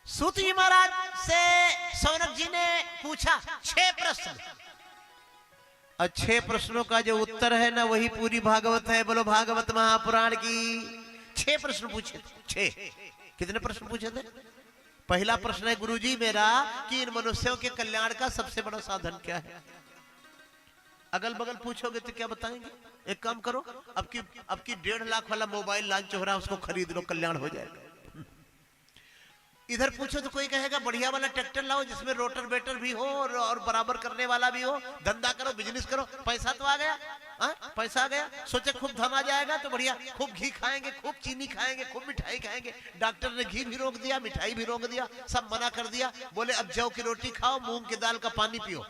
सूत जी महाराज से सौनक जी ने पूछा 6 प्रश्न, और 6 प्रश्नों का जो उत्तर है ना वही पूरी भागवत है। बोलो भागवत महापुराण की। 6 प्रश्न पूछे थे। 6 कितने प्रश्न पूछे थे? पहला प्रश्न है गुरुजी मेरा कि इन मनुष्यों के कल्याण का सबसे बड़ा साधन क्या है? अगल बगल पूछोगे तो क्या बताएंगे? एक काम करो, अब की 1.5 लाख वाला मोबाइल लॉन्च हो रहा है, उसको खरीद लो, कल्याण हो जाएगा। इधर पूछो तो कोई कहेगा बढ़िया वाला ट्रैक्टर लाओ जिसमें रोटर बेटर भी हो और बराबर करने वाला भी हो, धंधा करो, बिजनेस करो, पैसा तो आ गया। पैसा आ गया, सोचे खूब धन आ जाएगा तो बढ़िया, खूब घी खाएंगे, खूब चीनी खाएंगे, खूब मिठाई खाएंगे। डॉक्टर ने घी भी रोक दिया, मिठाई भी रोक दिया, सब मना कर दिया। बोले अब जौ की रोटी खाओ, मूंग की दाल का पानी पियो।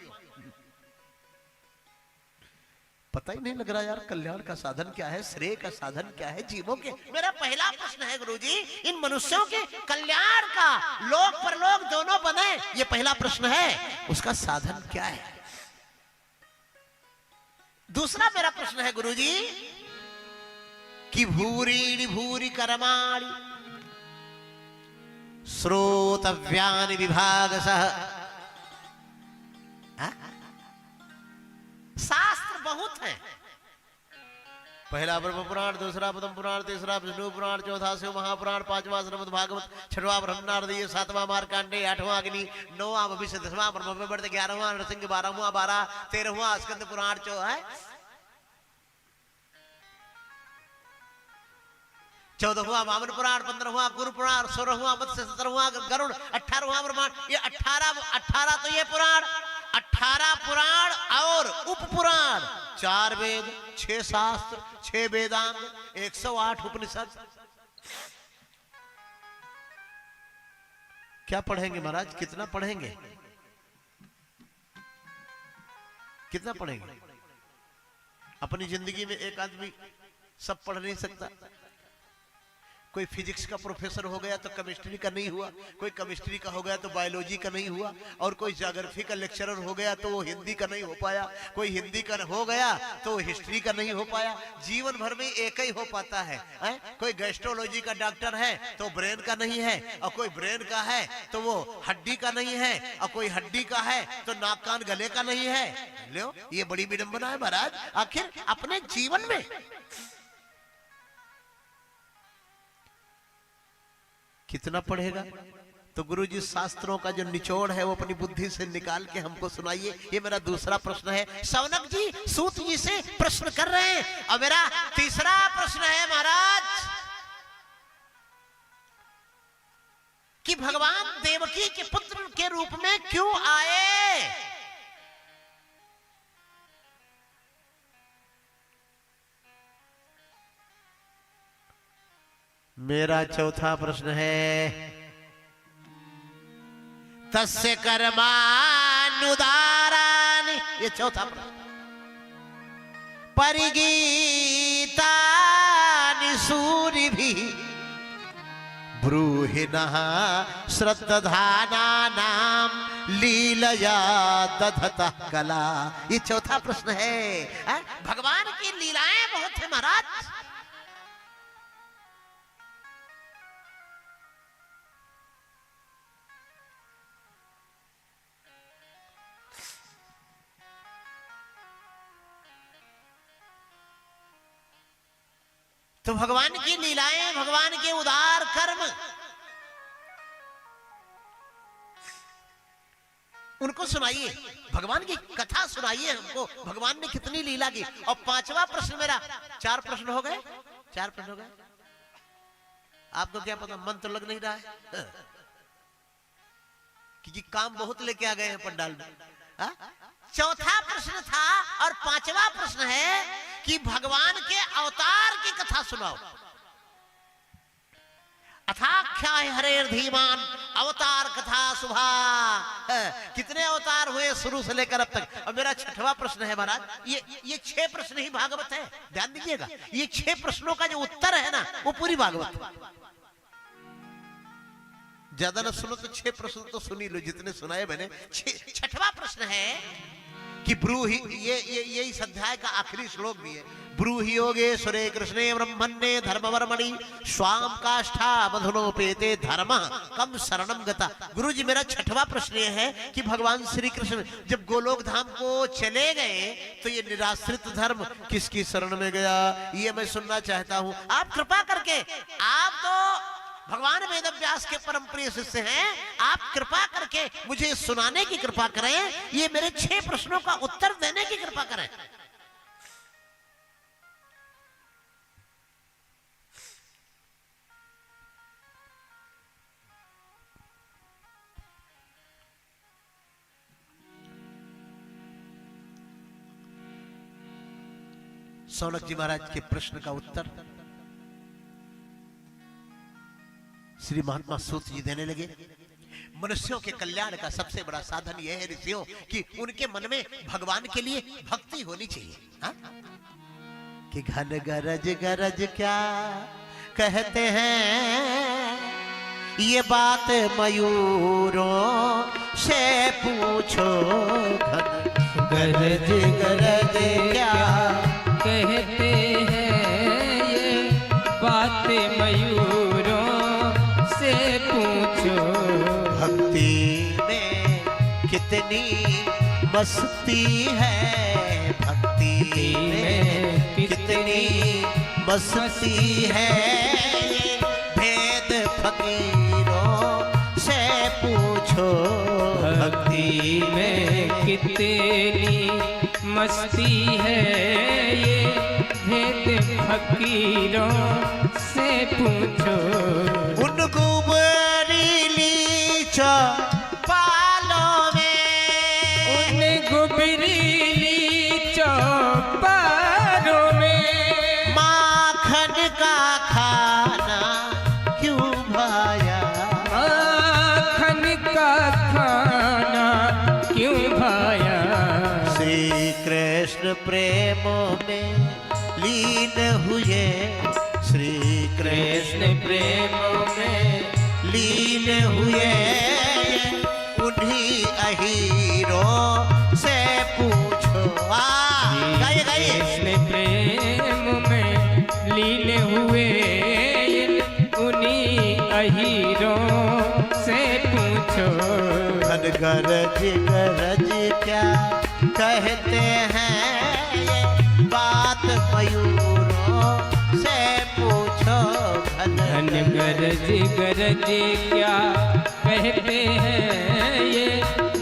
पता ही नहीं लग रहा यार कल्याण का साधन क्या है, श्रेय का साधन क्या है जीवों के। मेरा पहला प्रश्न है गुरुजी, इन मनुष्यों के कल्याण का, लोक परलोक दोनों बने, ये पहला प्रश्न है, उसका साधन क्या है? दूसरा मेरा प्रश्न है गुरुजी कि भूरी भूरी कर्माणि श्रोतव्यानि विभागशः। शास्त्र बहुत है, पहला ब्रह्म पुराण, दूसरा पद्म पुराण, तीसरा विष्णु पुराण, चौथा शिव महापुराण, पांचवा श्रीमद् भागवत, छठवां ब्रह्मनारदीय, सातवां मार्कांडेय, आठवां अग्नि, नौवां भविष्य, 10वां ब्रह्मवैवर्त, 11वां नरसिंह, 12वां 12, 13वां स्कंद पुराण, 14वां वामन पुराण, 15वां गुरु पुराण, 16वां मत्स्य, 17वां गरुड़, 18वां ब्रह्मांड। ये 18 तो ये पुराण, 18 पुराण और उप पुराण, 4 वेद, 6 शास्त्र, 6 वेदांग, 108 उपनिषद। क्या पढ़ेंगे महाराज? कितना पढ़ेंगे? कितना पढ़ेंगे? अपनी जिंदगी में एक आदमी सब पढ़ नहीं सकता। कोई फिजिक्स का प्रोफेसर हो गया तो केमिस्ट्री का नहीं हुआ, कोई केमिस्ट्री का हो गया तो बायोलॉजी का नहीं हुआ, और कोई ज्योग्राफी का लेक्चरर हो गया तो वो हिंदी का नहीं हो पाया, कोई हिंदी का हो गया तो हिस्ट्री का नहीं हो पाया। जीवन भर में एक ही हो पाता है। कोई गैस्ट्रोलॉजी का डॉक्टर है तो ब्रेन का नहीं है, और कोई ब्रेन का है तो वो हड्डी का नहीं है, और कोई हड्डी का है तो नाक कान गले का नहीं है। लो, ये बड़ी विडंबना है महाराज। आखिर अपने जीवन में कितना पढ़ेगा? तो गुरुजी शास्त्रों का जो निचोड़ है वो अपनी बुद्धि से निकाल के हमको सुनाइए। ये मेरा दूसरा प्रश्न है। सौनक जी सूत जी से प्रश्न कर रहे हैं। और मेरा तीसरा प्रश्न है महाराज कि भगवान देवकी के पुत्र के रूप में क्यों आए? मेरा चौथा प्रश्न है तस्य कर्मानुदारानि, ये चौथा प्रश्न। परिगीतानि सूरिभिः ब्रूहिणः श्रद्धानानां लीलया दधतः कला। ये चौथा प्रश्न है। भगवान की लीलाएं बहुत है महाराज। तो भगवान की लीलाएं, भगवान के उदार कर्म, उनको सुनाइए, भगवान की कथा सुनाइए हमको, भगवान ने कितनी लीला की। और पांचवा प्रश्न मेरा, 4 प्रश्न हो गए, 4 प्रश्न हो गए। आपको क्या पता, मन तो लग नहीं रहा है क्योंकि काम बहुत लेके आ गए हैं पंडाल में। चौथा प्रश्न था और पांचवा प्रश्न है कि भगवान के अवतार की कथा सुनाओ। अथाख्याय हरेर धीमान अवतार कथा सुभा। कितने अवतार हुए शुरू से लेकर अब तक। और मेरा 6वां प्रश्न है महाराज, ये 6 प्रश्न ही भागवत है, ध्यान दीजिएगा। ये 6 प्रश्नों का जो उत्तर है ना वो पूरी भागवत है। ज्यादा ना सुनो तो 6 प्रश्न तो सुनी लो जितने सुनाए मैंने। 6वां प्रश्न है कि ब्रूहि, ये इस अध्याय का आखिरी श्लोक भी है। ब्रूहि योगेश्वरे कृष्णे ब्रह्मण्ये धर्मवर्मणि स्वाम काष्ठा मधुनोपेते धर्म कम शरणम गता। गुरु जी मेरा 6वां प्रश्न ये है कि भगवान श्री कृष्ण जब गोलोक धाम को चले गए तो ये निराश्रित धर्म किसकी शरण में गया, ये मैं सुनना चाहता हूं। आप कृपा करके, आप तो भगवान वेद व्यास के परम प्रिय शिष्य हैं, आप कृपा करके मुझे सुनाने की कृपा करें, ये मेरे 6 प्रश्नों का उत्तर देने की कृपा करें। सौनक जी महाराज के प्रश्न का उत्तर श्री महात्मा सूत जी देने लगे। मनुष्यों के कल्याण का सबसे बड़ा साधन यह है ऋषियों कि उनके मन में भगवान के लिए भक्ति होनी चाहिए। हा? कि घन गरज गरज क्या कहते हैं, ये बात मयूरों से पूछो। घन गरज गरज क्या कहते हैं, ये बात मयूरों से पूछो। भक्ति में कितनी मस्ती है, भक्ति में कितनी मस्ती है, ये भेद फकीरों से पूछो। भक्ति में कितनी मस्ती है, ये भेद फकीरों से पूछो। उनको बरीली चौपालों में, उन गुबरीली चौपालों में माखन का खाना क्यों भाया, माखन का खाना क्यों भाया। श्री कृष्ण प्रेमों में लीन हुए, श्री कृष्ण प्रेमों में लीन हुए, उन्हीं अहीरों से पूछो। गाइए गाइए। कृष्ण प्रेम में लीन हुए, उन्हीं अहीरों से पूछो। घन गरज गरज क्या कहते हैं, ये बात मयूरों से पूछो। घन गरज गरज क्या कहते हैं, ये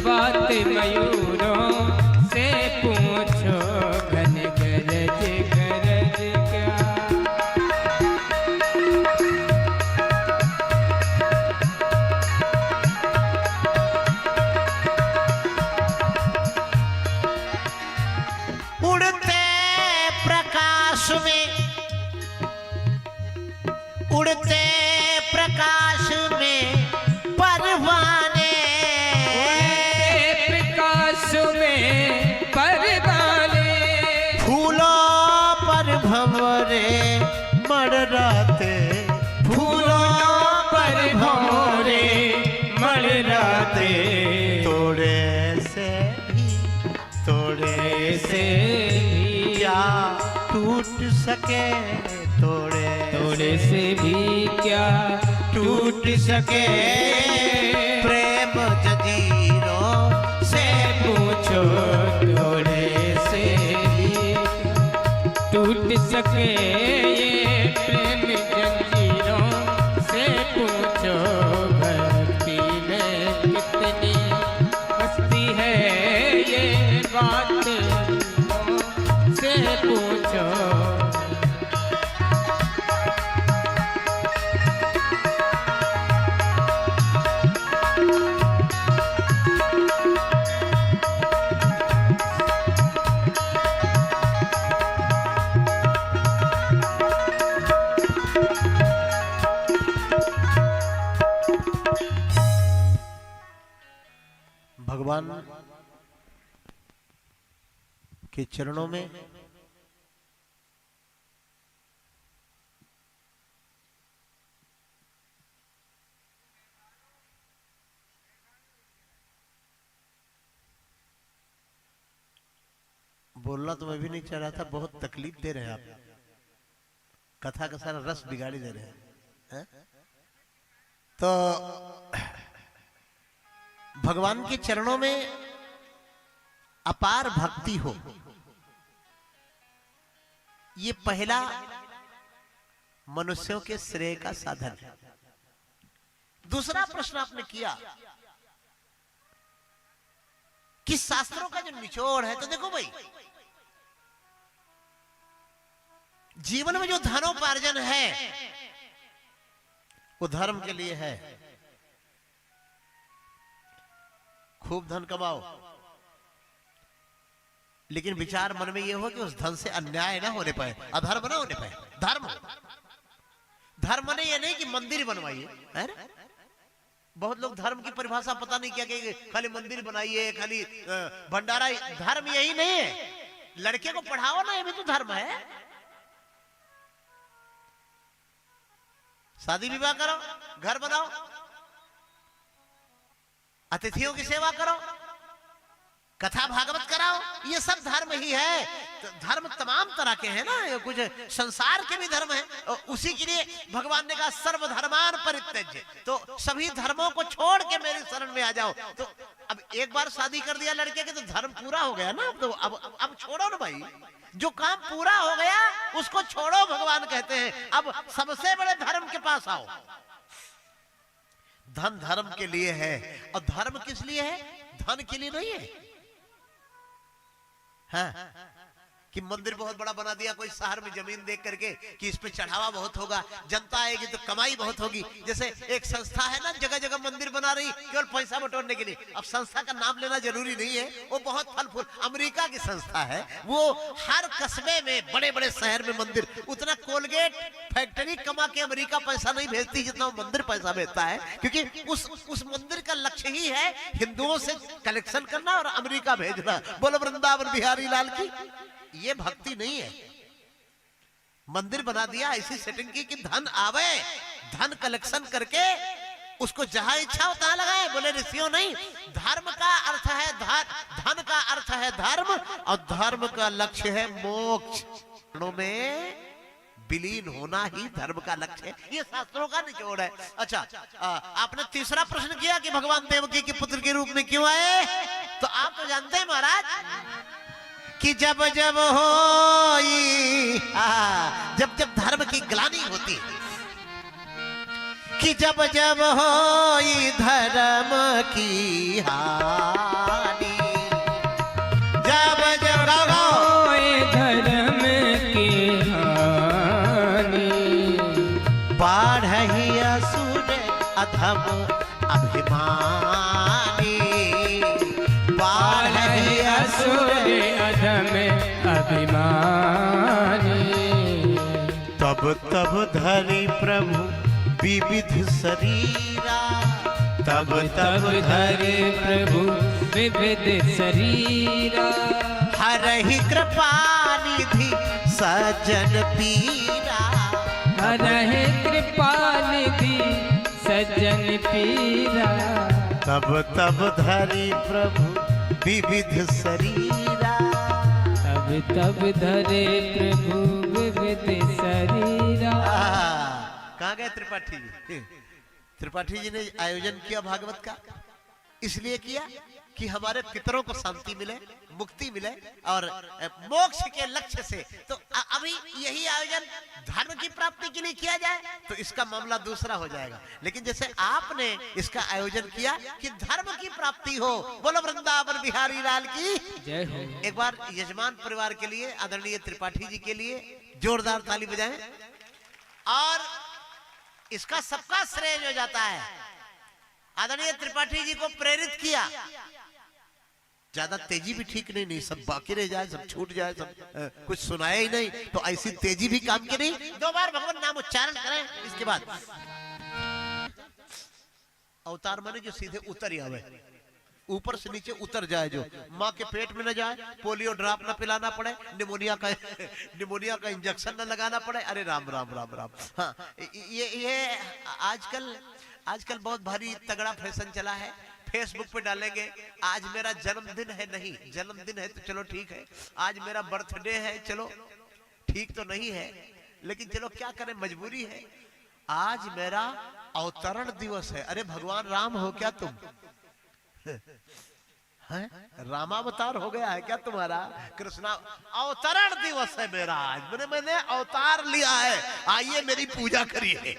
बात मयूरों से पूछो। घन गरज गरज क्या। उड़ते प्रकाश में, उड़ते प्रकाश में परवाने, प्रकाश में परवाने फूलों पर भंवरे मड़राते, फूलों पर भंवरे मड़राते। तोड़े से भी, तोड़े से क्या टूट सके, तोड़े तोड़े से भी क्या टूट सके, प्रेम जजीरों से पूछो। तोड़े से भी टूट सके, ये प्रेम जंजीरों से पूछो। भक्ति में कितनी मस्ती है, ये बात से पूछो। भगवान के चरणों में बोलना तो मैं भी नहीं चाह रहा था, बहुत तकलीफ दे रहे हैं आप, कथा का सारा रस बिगाड़ी दे रहे हैं। तो भगवान के चरणों में अपार भक्ति हो, ये पहला मनुष्यों के श्रेय का साधन है। दूसरा प्रश्न आपने किया कि शास्त्रों का जो निचोड़ है, तो देखो भाई, जीवन में जो धनोपार्जन है वो धर्म के लिए है। खूब धन कमाओ, लेकिन विचार मन में यह हो कि उस धन से अन्याय ना होने पाए, अधर्म ना होने पाए। धर्म धर्म ने यह नहीं कि मंदिर बनवाइए, है ना? बहुत लोग धर्म की परिभाषा पता नहीं क्या कहेंगे, खाली मंदिर बनाइए, खाली भंडारा। धर्म यही नहीं है, लड़के को पढ़ाओ ना, ये भी तो धर्म है। शादी विवाह करो, घर बनाओ, अतिथियों की सेवा करो, कथा भागवत कराओ, ये सब धर्म ही है। तो धर्म तमाम तरह के हैं ना, कुछ संसार के भी धर्म हैं, उसी के लिए भगवान ने कहा सर्वधर्मान परित्यज्य, तो सभी धर्मों को छोड़ के मेरे शरण में आ जाओ। तो अब एक बार शादी कर दिया लड़के के तो धर्म पूरा हो गया ना, तो अब छोड़ो ना भाई, जो काम पूरा हो गया उसको छोड़ो, भगवान कहते हैं। अब सबसे बड़े धर्म के पास आओ। धन धर्म के लिए है, और धर्म किस लिए है? धन के लिए नहीं है। हाँ, कि मंदिर बहुत बड़ा बना दिया कोई शहर में जमीन देख करके कि इस पे चढ़ावा बहुत होगा, जनता आएगी तो कमाई बहुत होगी। जैसे एक संस्था है ना, जगह जगह मंदिर बना रही केवल पैसा बटोरने के लिए। अब संस्था का नाम लेना जरूरी नहीं है, वो बहुत फल फूल। अमेरिका की संस्था है, वो हर कस्बे में, बड़े बड़े शहर में मंदिर। उतना कोलगेट फैक्ट्री कमा के अमेरिका पैसा नहीं भेजती जितना वो मंदिर पैसा भेजता है, क्योंकि उस मंदिर का लक्ष्य ही है हिंदुओं से कलेक्शन करना और अमेरिका भेजना। बोलो वृंदावन बिहारी लाल की। ये भक्ति नहीं है। मंदिर बना दिया, ऐसी सेटिंग की कि धन आवे, धन कलेक्शन करके उसको जहां इच्छा हो तहां लगाए। बोले ऋषियों नहीं, धर्म का अर्थ है धन का अर्थ है धर्म, और धर्म का लक्ष्य है मोक्ष में विलीन होना ही धर्म का लक्ष्य है। ये शास्त्रों का निचोड़ है। अच्छा, आपने तीसरा प्रश्न किया कि भगवान देवकी के पुत्र के रूप में क्यों आए, तो आप तो जानते हैं महाराज कि जब जब होई, जब जब धर्म की ग्लानि होती, कि जब जब होई धर्म की हानि, जब जब होई धर्म की हानि, बाढ़हि असुर अधम अभिमानी, बाढ़हि असुर अधम अभिमानी। तब तब धरि प्रभु विविध शरीरा, तब तब धरे प्रभु विविध शरीरा, हरहि कृपा निधि सज्जन पीरा, हरहि कृपा निधि सज्जन पीरा। तब तब धरि प्रभु विविध शरीरा, तब धरे प्रभु विविध शरीरा। कहाँ गए त्रिपाठी जी? त्रिपाठी जी ने आयोजन किया भागवत का, इसलिए किया कि हमारे पितरों को शांति मिले, मुक्ति मिले और मोक्ष के लक्ष्य से। तो अभी यही आयोजन धर्म की प्राप्ति के लिए किया जाए तो इसका मामला दूसरा हो जाएगा, लेकिन जैसे आपने इसका आयोजन किया कि धर्म की प्राप्ति हो। बोलो वृंदावन बिहारी लाल की जय हो। एक बार यजमान परिवार के लिए, आदरणीय त्रिपाठी जी के लिए जोरदार ताली बजाएं। और इसका सबका श्रेय हो जाता है, आदरणीय त्रिपाठी जी को प्रेरित किया। ज्यादा तेजी भी ठीक नहीं, सब बाकी रह जाए, सब छूट जाए, सब कुछ सुनाया ही नहीं, तो ऐसी तेजी भी काम की नहीं। 2 बार भगवान नाम उच्चारण करें, इसके बाद अवतार माने जो सीधे उतर ही आवे, ऊपर से नीचे उतर जाए, जो माँ के पेट में न जाए, पोलियो ड्रॉप न पिलाना पड़े, निमोनिया का इंजेक्शन न लगाना पड़े। अरे राम राम राम राम। हाँ, ये आजकल बहुत भारी तगड़ा फैशन चला है, फेसबुक पे डालेंगे आज मेरा जन्मदिन है, नहीं जन्मदिन है तो चलो ठीक है, आज मेरा बर्थडे है चलो ठीक तो नहीं है, लेकिन चलो क्या करें मजबूरी है, आज मेरा अवतरण दिवस है। अरे भगवान राम हो क्या तुम? है? रामावतार हो गया है क्या तुम्हारा? कृष्णा अवतरण दिवस है मेरा आज, मैंने अवतार लिया है, आइए मेरी पूजा करिए।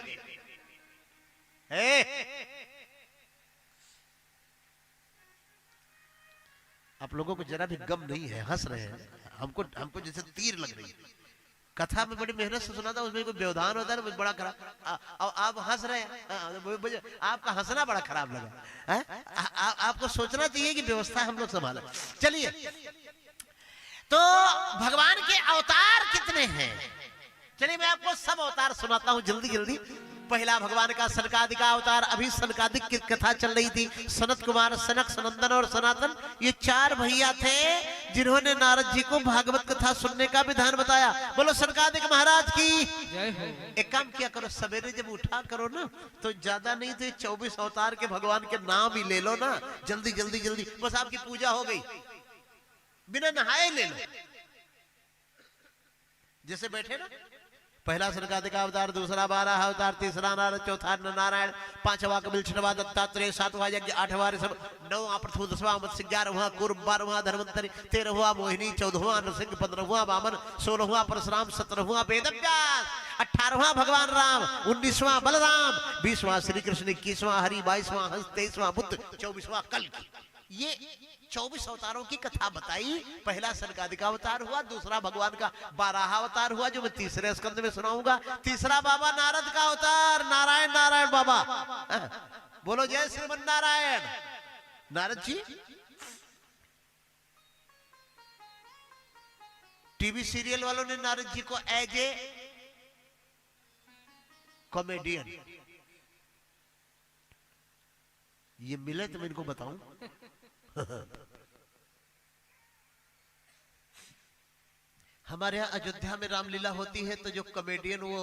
आप लोगों को जरा भी गम नहीं है, हंस रहे हैं, हमको जैसे तीर लग रही है। कथा में बड़ी मेहनत से सुना था, उसमें कोई व्यवधान होता है ना बड़ा खराब, आप हंस रहे हैं, आपका हंसना बड़ा खराब लगा है? आपको सोचना चाहिए कि व्यवस्था हम लोग संभालें। चलिए, तो भगवान के अवतार कितने हैं? चलिए मैं आपको सब अवतार सुनाता हूं जल्दी जल्दी। पहला भगवान का सनकादिक अवतार, अभी सनकादिक की कथा चल रही थी। सनत कुमार, सनक, सनंदन और सनातन, ये 4 भैया थे जिन्होंने नारद जी को भागवत कथा सुनने का विधान बताया। बोलो सनकादिक महाराज की जय हो। एक काम किया करो, सवेरे जब उठा करो ना तो ज्यादा नहीं तो 24 अवतार के भगवान के नाम ही ले लो ना, जल्दी जल्दी जल्दी, बस आपकी पूजा हो गई, बिना नहाए ले लो। जैसे बैठे ना, पहला सनकादिक अवतार, दूसरा 12 अवतार, तीसरा नारद, चौथा नारायण, 5वां कपिल, 6वां दत्तात्रेय, 7वां यज्ञ, 8वां ऋषभ, 9वां पृथु, 10वां मत्स्य, 11वां कूर्म, 12वां धन्वंतरि, 13वां मोहिनी, 14वां नरसिंह, 15वां वामन, 16वां परशुराम, 17वां वेदव्यास, 18वां भगवान राम, 19वां बलराम, 20वां श्री कृष्ण, 21वां हरि, 22वां हंस, 23वां बुद्ध, 24वां कल्कि। ये 24 अवतारों की कथा बताई। पहला सनकादिक अवतार हुआ, दूसरा भगवान का 12वां अवतार हुआ जो मैं तीसरे स्कंद में सुनाऊंगा, तीसरा बाबा नारद का अवतार, नारायण नारायण बाबा। बोलो जय श्रीमन नारायण। नारद जी टीवी सीरियल वालों ने नारद जी को एज ए कॉमेडियन, ये मिले तो मैं इनको बताऊं। हमारे यहाँ अयोध्या में रामलीला होती है तो जो कॉमेडियन वो